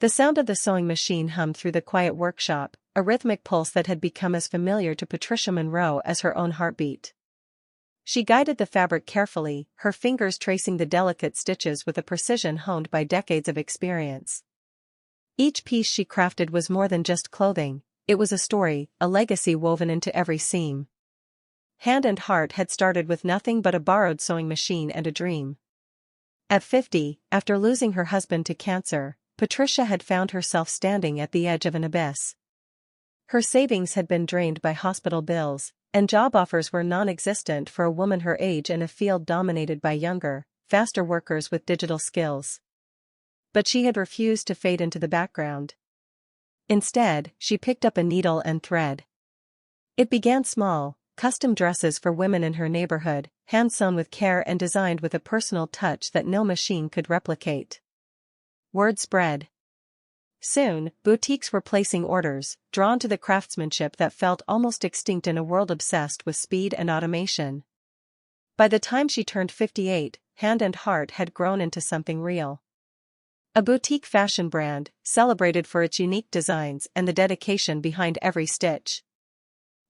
The sound of the sewing machine hummed through the quiet workshop, a rhythmic pulse that had become as familiar to Patricia Monroe as her own heartbeat. She guided the fabric carefully, her fingers tracing the delicate stitches with a precision honed by decades of experience. Each piece she crafted was more than just clothing, it was a story, a legacy woven into every seam. Hand and Heart had started with nothing but a borrowed sewing machine and a dream. At 50, after losing her husband to cancer, Patricia had found herself standing at the edge of an abyss. Her savings had been drained by hospital bills, and job offers were non-existent for a woman her age in a field dominated by younger, faster workers with digital skills. But she had refused to fade into the background. Instead, she picked up a needle and thread. It began small, custom dresses for women in her neighborhood, hand-sewn with care and designed with a personal touch that no machine could replicate. Word spread. Soon, boutiques were placing orders, drawn to the craftsmanship that felt almost extinct in a world obsessed with speed and automation. By the time she turned 58, Hand and Heart had grown into something real. A boutique fashion brand, celebrated for its unique designs and the dedication behind every stitch.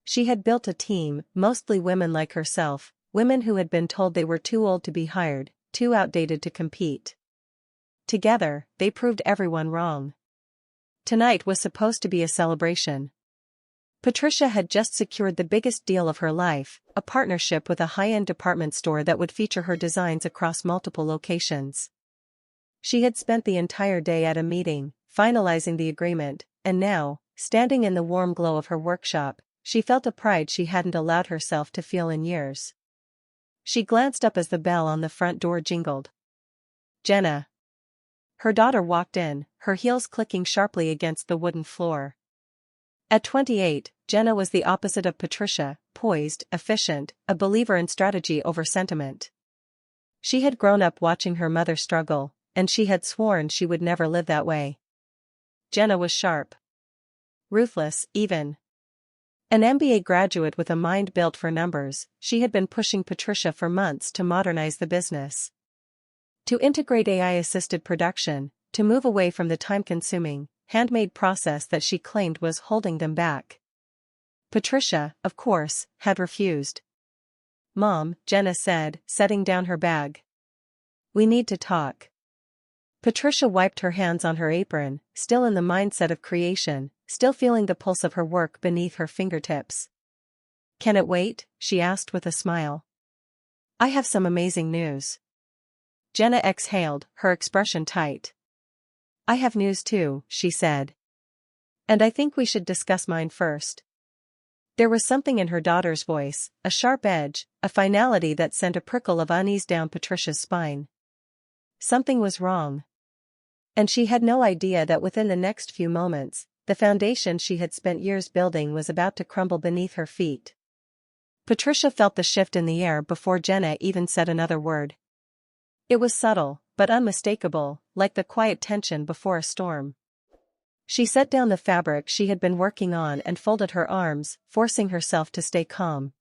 She had built a team, mostly women like herself, women who had been told they were too old to be hired, too outdated to compete. Together, they proved everyone wrong. Tonight was supposed to be a celebration. Patricia had just secured the biggest deal of her life, a partnership with a high-end department store that would feature her designs across multiple locations. She had spent the entire day at a meeting, finalizing the agreement, and now, standing in the warm glow of her workshop, she felt a pride she hadn't allowed herself to feel in years. She glanced up as the bell on the front door jingled. Jenna. Her daughter walked in, her heels clicking sharply against the wooden floor. At 28, Jenna was the opposite of Patricia, poised, efficient, a believer in strategy over sentiment. She had grown up watching her mother struggle, and she had sworn she would never live that way. Jenna was sharp. Ruthless, even. An MBA graduate with a mind built for numbers, she had been pushing Patricia for months to modernize the business. To integrate AI-assisted production, to move away from the time-consuming, handmade process that she claimed was holding them back. Patricia, of course, had refused. "Mom," Jenna said, setting down her bag. "We need to talk." Patricia wiped her hands on her apron, still in the mindset of creation, still feeling the pulse of her work beneath her fingertips. "Can it wait?" she asked with a smile. "I have some amazing news." Jenna exhaled, her expression tight. "I have news too," she said. "And I think we should discuss mine first." There was something in her daughter's voice, a sharp edge, a finality that sent a prickle of unease down Patricia's spine. Something was wrong. And she had no idea that within the next few moments, the foundation she had spent years building was about to crumble beneath her feet. Patricia felt the shift in the air before Jenna even said another word. It was subtle, but unmistakable, like the quiet tension before a storm. She set down the fabric she had been working on and folded her arms, forcing herself to stay calm.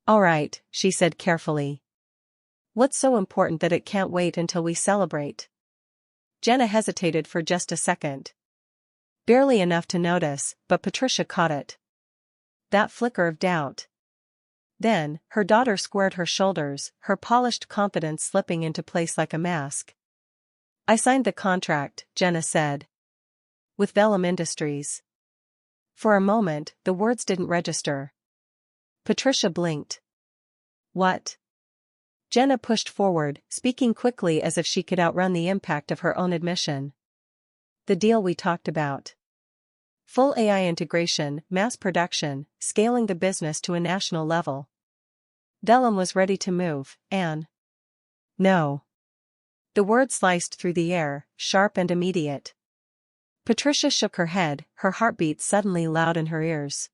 "All right," she said carefully. "What's so important that it can't wait until we celebrate?" Jenna hesitated for just a second. Barely enough to notice, but Patricia caught it. That flicker of doubt. Then, her daughter squared her shoulders, her polished confidence slipping into place like a mask. "I signed the contract," Jenna said. "With Vellum Industries." For a moment, the words didn't register. Patricia blinked. "What?" Jenna pushed forward, speaking quickly as if she could outrun the impact of her own admission. "The deal we talked about. Full AI integration, mass production, scaling the business to a national level. Vellum was ready to move, and..." "No." The word sliced through the air, sharp and immediate. Patricia shook her head, her heartbeat suddenly loud in her ears.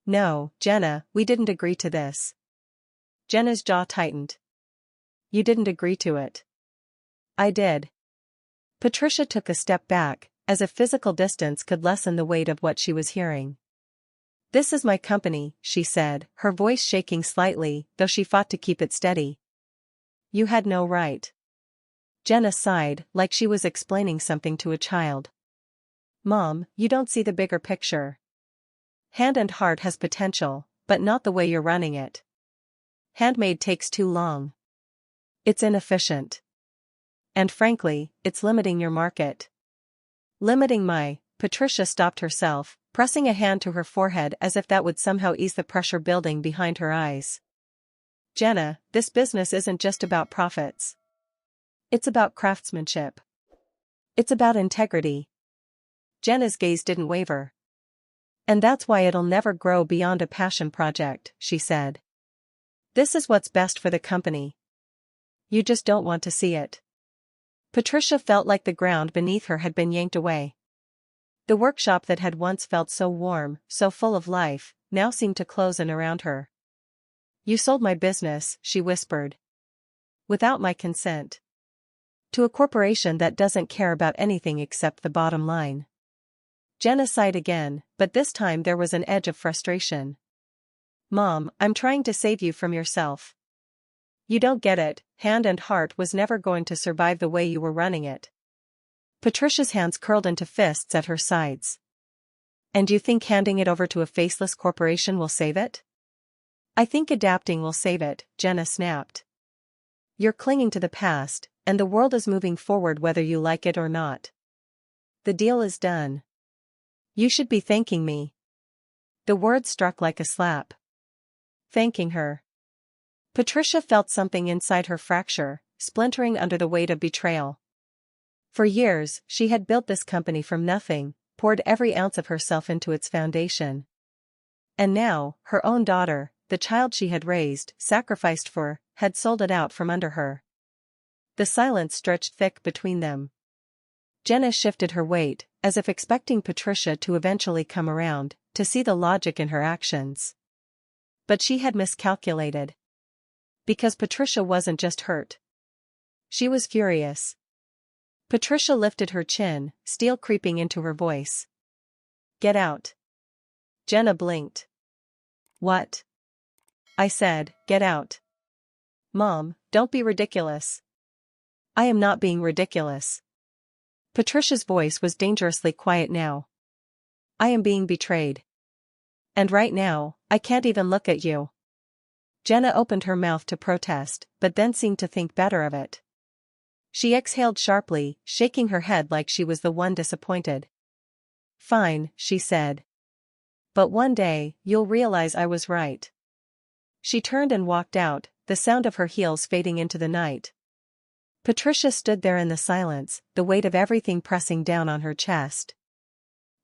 "No, Jenna, we didn't agree to this." Jenna's jaw tightened. "You didn't agree to it." "I did." Patricia took a step back, as if physical distance could lessen the weight of what she was hearing. "This is my company," she said, her voice shaking slightly, though she fought to keep it steady. "You had no right." Jenna sighed, like she was explaining something to a child. Mom, you don't see the bigger picture. Hand and Heart has potential, but not the way you're running it. Handmade takes too long. It's inefficient. And frankly, it's limiting your market. Limiting my. Patricia stopped herself, pressing a hand to her forehead as if that would somehow ease the pressure building behind her eyes. Jenna, this business isn't just about profits. It's about craftsmanship. It's about integrity. Jenna's gaze didn't waver. And that's why it'll never grow beyond a passion project, she said. This is what's best for the company. You just don't want to see it. Patricia felt like the ground beneath her had been yanked away. The workshop that had once felt so warm, so full of life, now seemed to close in around her. You sold my business, she whispered. Without my consent. To a corporation that doesn't care about anything except the bottom line. Jenna sighed again, but this time there was an edge of frustration. Mom, I'm trying to save you from yourself. You don't get it, Hand and Heart was never going to survive the way you were running it. Patricia's hands curled into fists at her sides. And you think handing it over to a faceless corporation will save it? I think adapting will save it, Jenna snapped. You're clinging to the past, and the world is moving forward whether you like it or not. The deal is done. You should be thanking me. The word struck like a slap. Thanking her. Patricia felt something inside her fracture, splintering under the weight of betrayal. For years, she had built this company from nothing, poured every ounce of herself into its foundation. And now, her own daughter, the child she had raised, sacrificed for, had sold it out from under her. The silence stretched thick between them. Jenna shifted her weight, as if expecting Patricia to eventually come around, to see the logic in her actions. But she had miscalculated. Because Patricia wasn't just hurt. She was furious. Patricia lifted her chin, steel creeping into her voice. Get out. Jenna blinked. What? I said, get out. Mom, don't be ridiculous. I am not being ridiculous. Patricia's voice was dangerously quiet now. I am being betrayed. And right now, I can't even look at you. Jenna opened her mouth to protest, but then seemed to think better of it. She exhaled sharply, shaking her head like she was the one disappointed. Fine, she said. But one day, you'll realize I was right. She turned and walked out, the sound of her heels fading into the night. Patricia stood there in the silence, the weight of everything pressing down on her chest.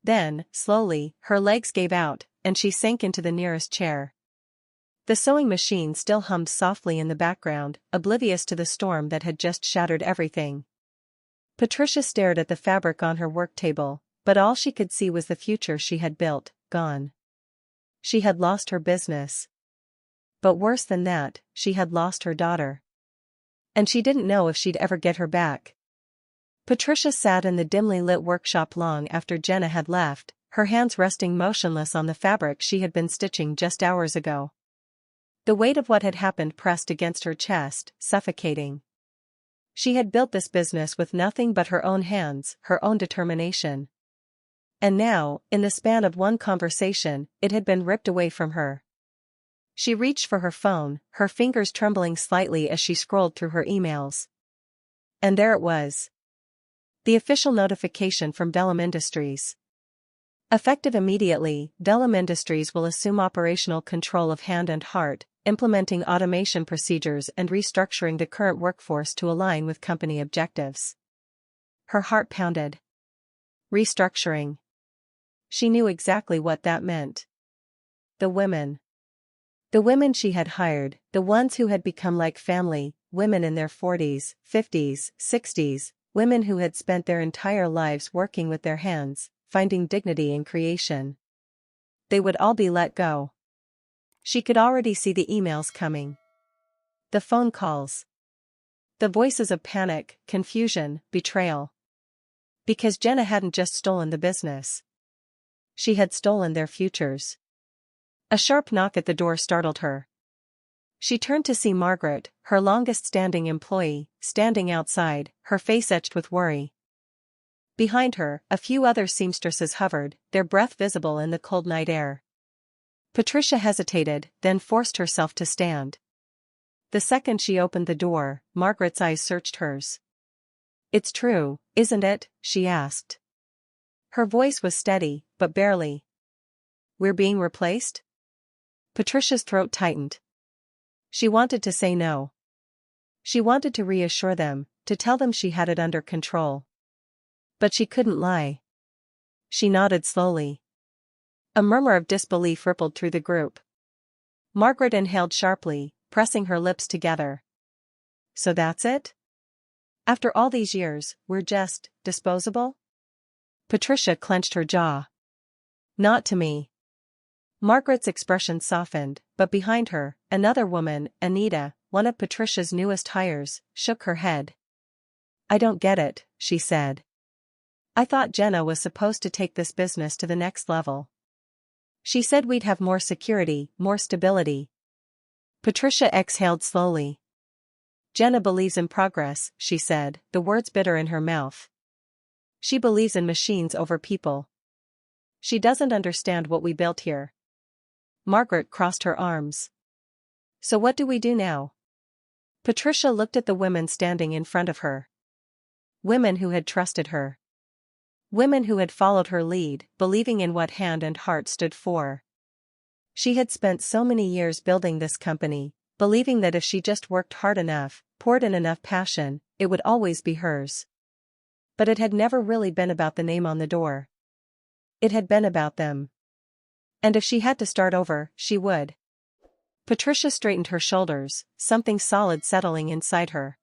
Then, slowly, her legs gave out, and she sank into the nearest chair. The sewing machine still hummed softly in the background, oblivious to the storm that had just shattered everything. Patricia stared at the fabric on her work table, but all she could see was the future she had built, gone. She had lost her business. But worse than that, she had lost her daughter. And she didn't know if she'd ever get her back. Patricia sat in the dimly lit workshop long after Jenna had left, her hands resting motionless on the fabric she had been stitching just hours ago. The weight of what had happened pressed against her chest, suffocating. She had built this business with nothing but her own hands, her own determination. And now, in the span of one conversation, it had been ripped away from her. She reached for her phone, her fingers trembling slightly as she scrolled through her emails. And there it was. The official notification from Vellum Industries. Effective immediately, Vellum Industries will assume operational control of Hand and Heart, implementing automation procedures and restructuring the current workforce to align with company objectives. Her heart pounded. Restructuring. She knew exactly what that meant. The women. The women she had hired, the ones who had become like family, women in their 40s, 50s, 60s, women who had spent their entire lives working with their hands, finding dignity in creation. They would all be let go. She could already see the emails coming. The phone calls. The voices of panic, confusion, betrayal. Because Jenna hadn't just stolen the business. She had stolen their futures. A sharp knock at the door startled her. She turned to see Margaret, her longest-standing employee, standing outside, her face etched with worry. Behind her, a few other seamstresses hovered, their breath visible in the cold night air. Patricia hesitated, then forced herself to stand. The second she opened the door, Margaret's eyes searched hers. "It's true, isn't it?" she asked. Her voice was steady, but barely. "We're being replaced?" Patricia's throat tightened. She wanted to say no. She wanted to reassure them, to tell them she had it under control. But she couldn't lie. She nodded slowly. A murmur of disbelief rippled through the group. Margaret inhaled sharply, pressing her lips together. "So that's it? After all these years, we're just disposable?" Patricia clenched her jaw. "Not to me." Margaret's expression softened, but behind her, another woman, Anita, one of Patricia's newest hires, shook her head. "I don't get it," she said. "I thought Jenna was supposed to take this business to the next level. She said we'd have more security, more stability." Patricia exhaled slowly. "Jenna believes in progress," she said, the words bitter in her mouth. "She believes in machines over people. She doesn't understand what we built here." Margaret crossed her arms. "So what do we do now?" Patricia looked at the women standing in front of her. Women who had trusted her. Women who had followed her lead, believing in what Hand and Heart stood for. She had spent so many years building this company, believing that if she just worked hard enough, poured in enough passion, it would always be hers. But it had never really been about the name on the door. It had been about them. And if she had to start over, she would. Patricia straightened her shoulders, something solid settling inside her.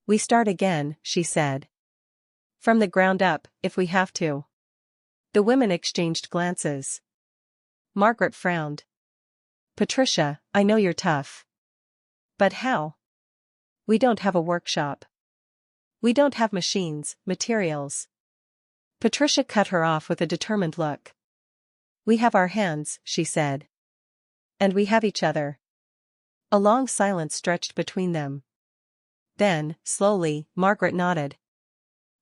"We start again," she said. "From the ground up, if we have to." The women exchanged glances. Margaret frowned. "Patricia, I know you're tough. But how? We don't have a workshop. We don't have machines, materials." Patricia cut her off with a determined look. "We have our hands," she said. "And we have each other." A long silence stretched between them. Then, slowly, Margaret nodded.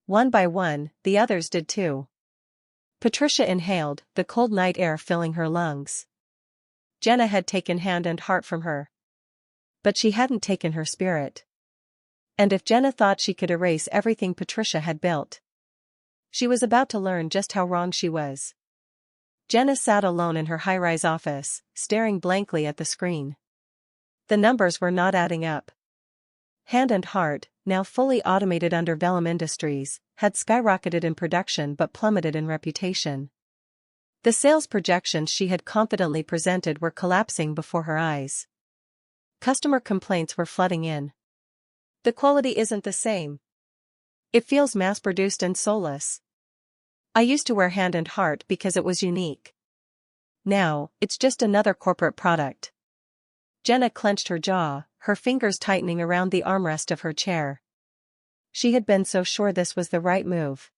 One by one, the others did too. Patricia inhaled, the cold night air filling her lungs. Jenna had taken Hand and Heart from her. But she hadn't taken her spirit. And if Jenna thought she could erase everything Patricia had built, she was about to learn just how wrong she was. Jenna sat alone in her high-rise office, staring blankly at the screen. The numbers were not adding up. Hand and Heart, now fully automated under Vellum Industries, had skyrocketed in production but plummeted in reputation. The sales projections she had confidently presented were collapsing before her eyes. Customer complaints were flooding in. "The quality isn't the same. It feels mass-produced and soulless. I used to wear Hand and Heart because it was unique. Now, it's just another corporate product." Jenna clenched her jaw, her fingers tightening around the armrest of her chair. She had been so sure this was the right move.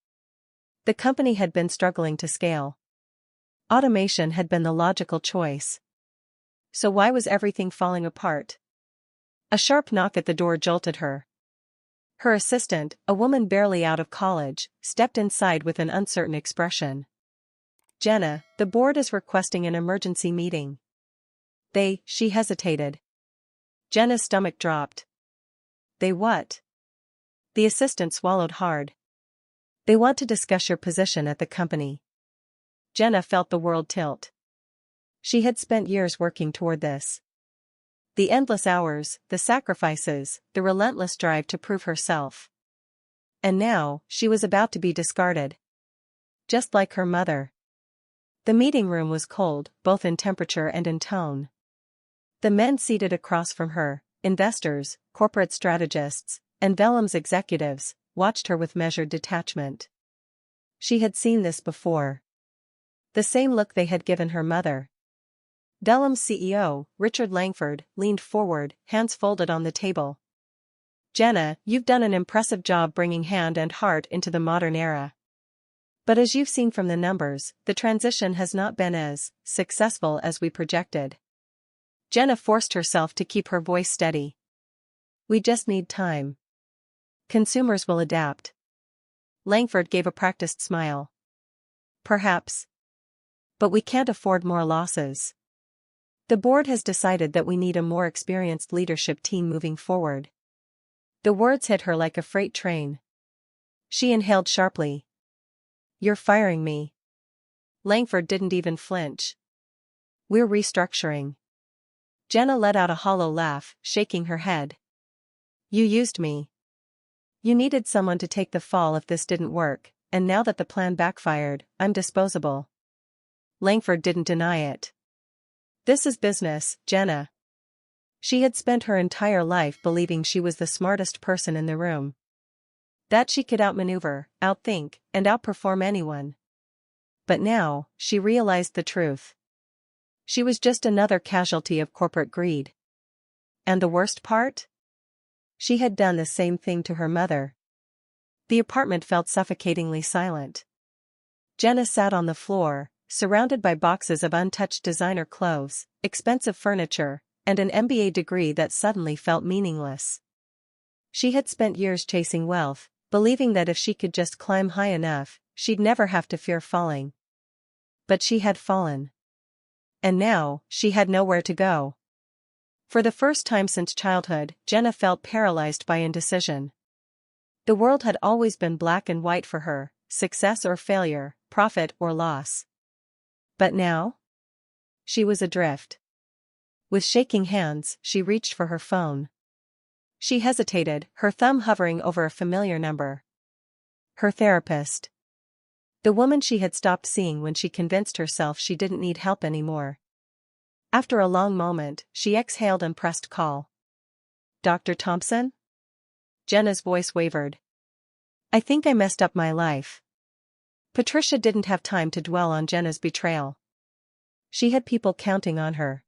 The company had been struggling to scale. Automation had been the logical choice. So why was everything falling apart? A sharp knock at the door jolted her. Her assistant, a woman barely out of college, stepped inside with an uncertain expression. "Jenna, the board is requesting an emergency meeting." She hesitated. Jenna's stomach dropped. "They what?" The assistant swallowed hard. "They want to discuss your position at the company." Jenna felt the world tilt. She had spent years working toward this. The endless hours, the sacrifices, the relentless drive to prove herself. And now, she was about to be discarded. Just like her mother. The meeting room was cold, both in temperature and in tone. The men seated across from her, investors, corporate strategists, and Vellum's executives, watched her with measured detachment. She had seen this before. The same look they had given her mother. Vellum's CEO, Richard Langford, leaned forward, hands folded on the table. "Jenna, you've done an impressive job bringing Hand and Heart into the modern era. But as you've seen from the numbers, the transition has not been as successful as we projected. Jenna forced herself to keep her voice steady. We just need time. Consumers will adapt. Langford gave a practiced smile. Perhaps. But we can't afford more losses. The board has decided that we need a more experienced leadership team moving forward. The words hit her like a freight train. She inhaled sharply. You're firing me. Langford didn't even flinch. We're restructuring. Jenna let out a hollow laugh, shaking her head. You used me. You needed someone to take the fall if this didn't work, and now that the plan backfired, I'm disposable. Langford didn't deny it. This is business, Jenna. She had spent her entire life believing she was the smartest person in the room. That she could outmaneuver, outthink, and outperform anyone. But now, she realized the truth. She was just another casualty of corporate greed. And the worst part? She had done the same thing to her mother. The apartment felt suffocatingly silent. Jenna sat on the floor, surrounded by boxes of untouched designer clothes, expensive furniture, and an MBA degree that suddenly felt meaningless. She had spent years chasing wealth, believing that if she could just climb high enough, she'd never have to fear falling. But she had fallen. And now, she had nowhere to go. For the first time since childhood, Jenna felt paralyzed by indecision. The world had always been black and white for her, success or failure, profit or loss. But now? She was adrift. With shaking hands, she reached for her phone. She hesitated, her thumb hovering over a familiar number. Her therapist. The woman she had stopped seeing when she convinced herself she didn't need help anymore. After a long moment, she exhaled and pressed call. Dr. Thompson? Jenna's voice wavered. I think I messed up my life. Patricia didn't have time to dwell on Jenna's betrayal. She had people counting on her.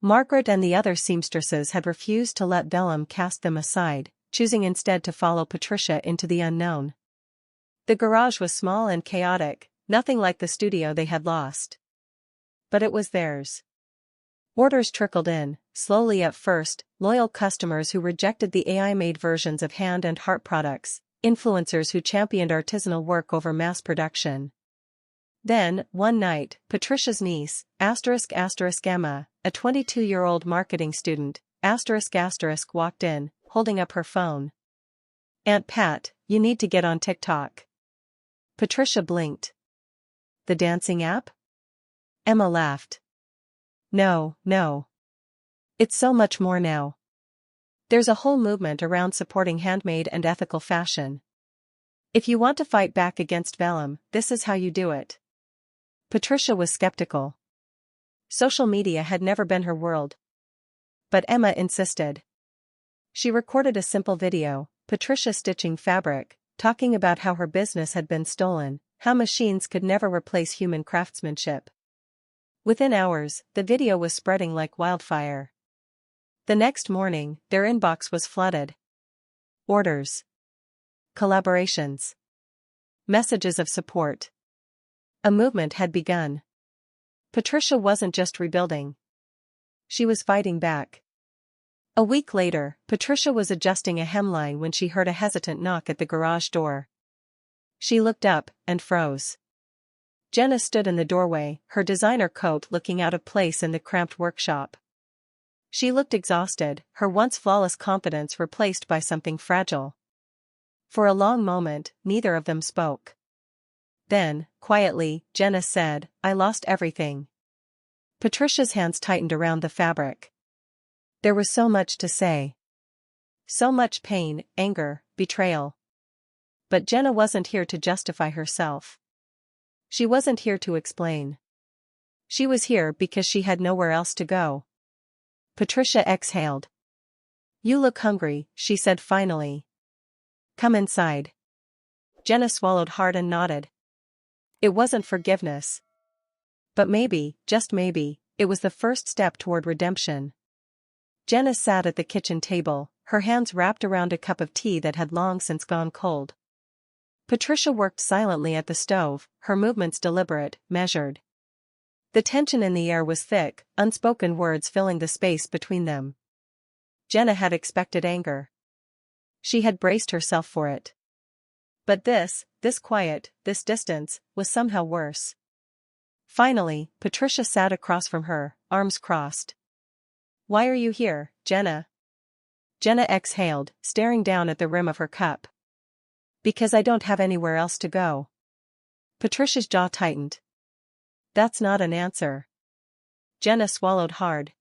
Margaret and the other seamstresses had refused to let Vellum cast them aside, choosing instead to follow Patricia into the unknown. The garage was small and chaotic, nothing like the studio they had lost. But it was theirs. Orders trickled in, slowly at first, loyal customers who rejected the AI-made versions of hand and heart products, influencers who championed artisanal work over mass production. Then, one night, Patricia's niece, Emma, a 22-year-old marketing student, walked in, holding up her phone. Aunt Pat, you need to get on TikTok. Patricia blinked. The dancing app? Emma laughed. No. It's so much more now. There's a whole movement around supporting handmade and ethical fashion. If you want to fight back against Vellum, this is how you do it. Patricia was skeptical. Social media had never been her world. But Emma insisted. She recorded a simple video, Patricia stitching fabric, talking about how her business had been stolen, how machines could never replace human craftsmanship. Within hours, the video was spreading like wildfire. The next morning, their inbox was flooded. Orders. Collaborations. Messages of support. A movement had begun. Patricia wasn't just rebuilding. She was fighting back. A week later, Patricia was adjusting a hemline when she heard a hesitant knock at the garage door. She looked up, and froze. Jenna stood in the doorway, her designer coat looking out of place in the cramped workshop. She looked exhausted, her once flawless confidence replaced by something fragile. For a long moment, neither of them spoke. Then, quietly, Jenna said, I lost everything. Patricia's hands tightened around the fabric. There was so much to say. So much pain, anger, betrayal. But Jenna wasn't here to justify herself. She wasn't here to explain. She was here because she had nowhere else to go. Patricia exhaled. You look hungry, she said finally. Come inside. Jenna swallowed hard and nodded. It wasn't forgiveness. But maybe, just maybe, it was the first step toward redemption. Jenna sat at the kitchen table, her hands wrapped around a cup of tea that had long since gone cold. Patricia worked silently at the stove, her movements deliberate, measured. The tension in the air was thick, unspoken words filling the space between them. Jenna had expected anger. She had braced herself for it. But this quiet, this distance, was somehow worse. Finally, Patricia sat across from her, arms crossed. "Why are you here, Jenna?" Jenna exhaled, staring down at the rim of her cup. "Because I don't have anywhere else to go." Patricia's jaw tightened. "That's not an answer." Jenna swallowed hard.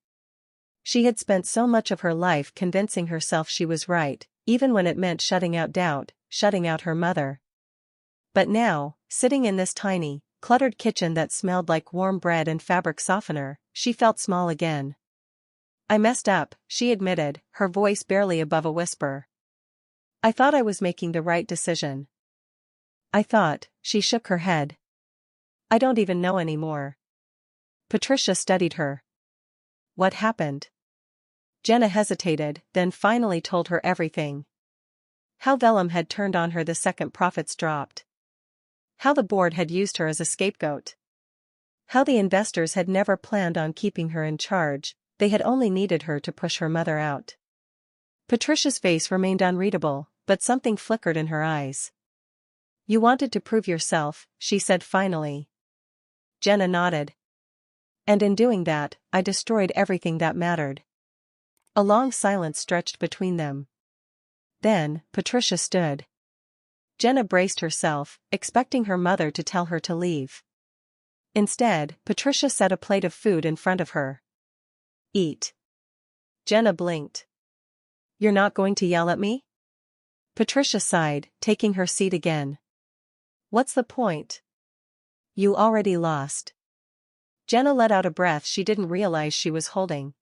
She had spent so much of her life convincing herself she was right, even when it meant shutting out doubt, shutting out her mother. But now, sitting in this tiny, cluttered kitchen that smelled like warm bread and fabric softener, she felt small again. "I messed up," she admitted, her voice barely above a whisper. "I thought I was making the right decision." "I thought," she shook her head. "I don't even know anymore." Patricia studied her. "What happened?" Jenna hesitated, then finally told her everything. How Vellum had turned on her the second profits dropped. How the board had used her as a scapegoat. How the investors had never planned on keeping her in charge, they had only needed her to push her mother out. Patricia's face remained unreadable, but something flickered in her eyes. "You wanted to prove yourself," she said finally. Jenna nodded. "And in doing that, I destroyed everything that mattered." A long silence stretched between them. Then, Patricia stood. Jenna braced herself, expecting her mother to tell her to leave. Instead, Patricia set a plate of food in front of her. "Eat." Jenna blinked. "You're not going to yell at me?" Patricia sighed, taking her seat again. "What's the point? You already lost." Jenna let out a breath she didn't realize she was holding.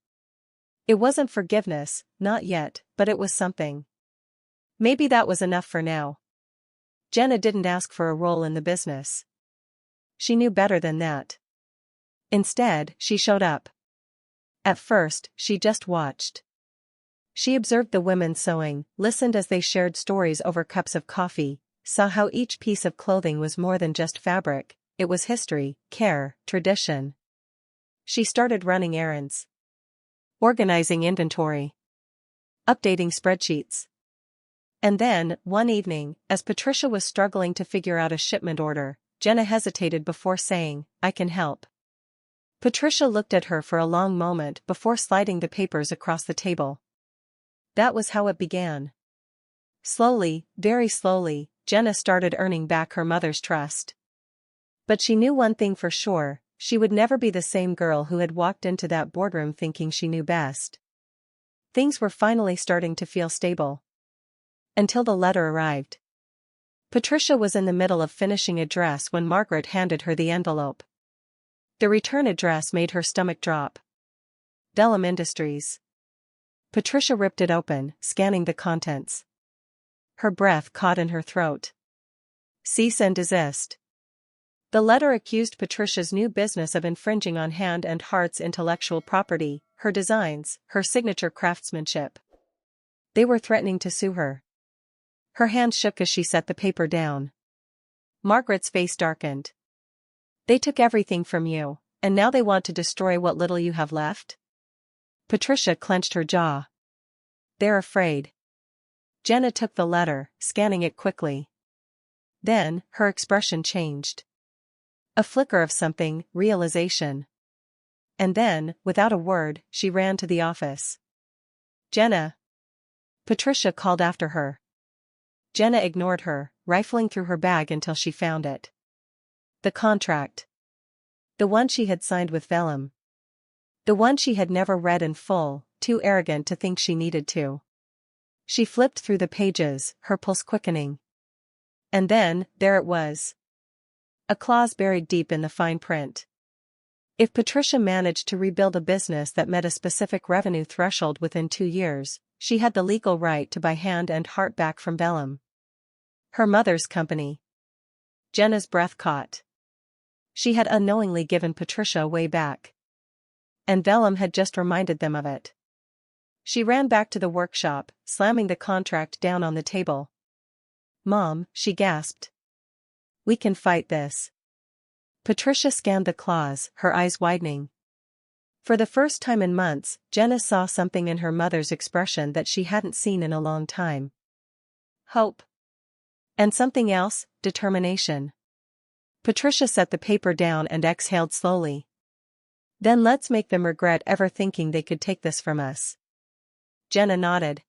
It wasn't forgiveness, not yet, but it was something. Maybe that was enough for now. Jenna didn't ask for a role in the business. She knew better than that. Instead, she showed up. At first, she just watched. She observed the women sewing, listened as they shared stories over cups of coffee, saw how each piece of clothing was more than just fabric, it was history, care, tradition. She started running errands. Organizing inventory. Updating spreadsheets. And then, one evening, as Patricia was struggling to figure out a shipment order, Jenna hesitated before saying, "I can help." Patricia looked at her for a long moment before sliding the papers across the table. That was how it began. Slowly, very slowly, Jenna started earning back her mother's trust. But she knew one thing for sure, she would never be the same girl who had walked into that boardroom thinking she knew best. Things were finally starting to feel stable. Until the letter arrived. Patricia was in the middle of finishing a dress when Margaret handed her the envelope. The return address made her stomach drop. Vellum Industries. Patricia ripped it open, scanning the contents. Her breath caught in her throat. Cease and desist. The letter accused Patricia's new business of infringing on Hand and Heart's intellectual property, her designs, her signature craftsmanship. They were threatening to sue her. Her hand shook as she set the paper down. Margaret's face darkened. "They took everything from you, and now they want to destroy what little you have left?" Patricia clenched her jaw. "They're afraid." Jenna took the letter, scanning it quickly. Then, her expression changed. A flicker of something, realization. And then, without a word, she ran to the office. "Jenna!" Patricia called after her. Jenna ignored her, rifling through her bag until she found it. The contract. The one she had signed with Vellum. The one she had never read in full, too arrogant to think she needed to. She flipped through the pages, her pulse quickening. And then, there it was. A clause buried deep in the fine print. If Patricia managed to rebuild a business that met a specific revenue threshold within 2 years, she had the legal right to buy Hand and Heart back from Vellum. Her mother's company. Jenna's breath caught. She had unknowingly given Patricia away back. And Vellum had just reminded them of it. She ran back to the workshop, slamming the contract down on the table. "Mom," she gasped. "We can fight this." Patricia scanned the claws, her eyes widening. For the first time in months, Jenna saw something in her mother's expression that she hadn't seen in a long time. Hope. And something else, determination. Patricia set the paper down and exhaled slowly. Then let's make them regret ever thinking they could take this from us. Jenna nodded.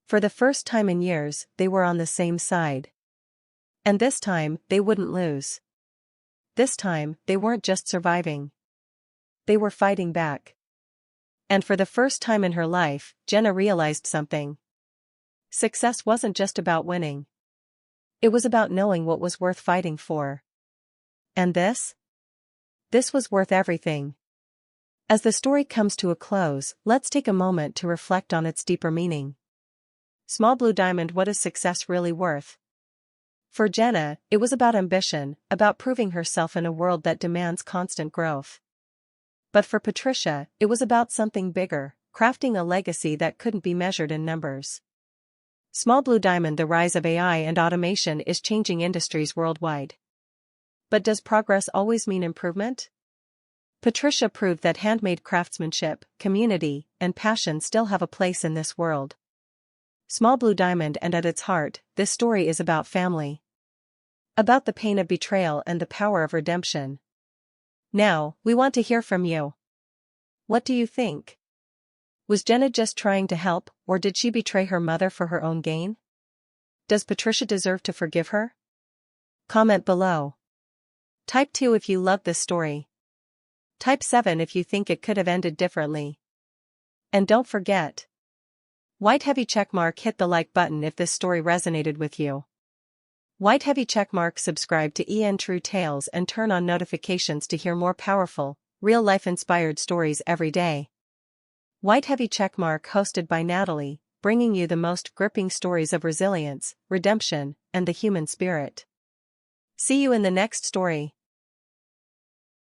For the first time in years, they were on the same side. And this time, they wouldn't lose. This time, they weren't just surviving. They were fighting back. And for the first time in her life, Jenna realized something. Success wasn't just about winning. It was about knowing what was worth fighting for. And this? This was worth everything. As the story comes to a close, let's take a moment to reflect on its deeper meaning. Small blue diamond, what is success really worth? For Jenna, it was about ambition, about proving herself in a world that demands constant growth. But for Patricia, it was about something bigger, crafting a legacy that couldn't be measured in numbers. Small blue diamond, the rise of AI and automation is changing industries worldwide. But does progress always mean improvement? Patricia proved that handmade craftsmanship, community, and passion still have a place in this world. Small blue diamond, and at its heart, this story is about family. About the pain of betrayal and the power of redemption. Now, we want to hear from you. What do you think? Was Jenna just trying to help, or did she betray her mother for her own gain? Does Patricia deserve to forgive her? Comment below. Type 2 if you love this story. Type 7 if you think it could have ended differently. And don't forget. White heavy checkmark, hit the like button if this story resonated with you. White heavy checkmark, subscribe to EN True Tales and turn on notifications to hear more powerful, real-life inspired stories every day. White heavy checkmark, hosted by Natalie, bringing you the most gripping stories of resilience, redemption, and the human spirit. See you in the next story.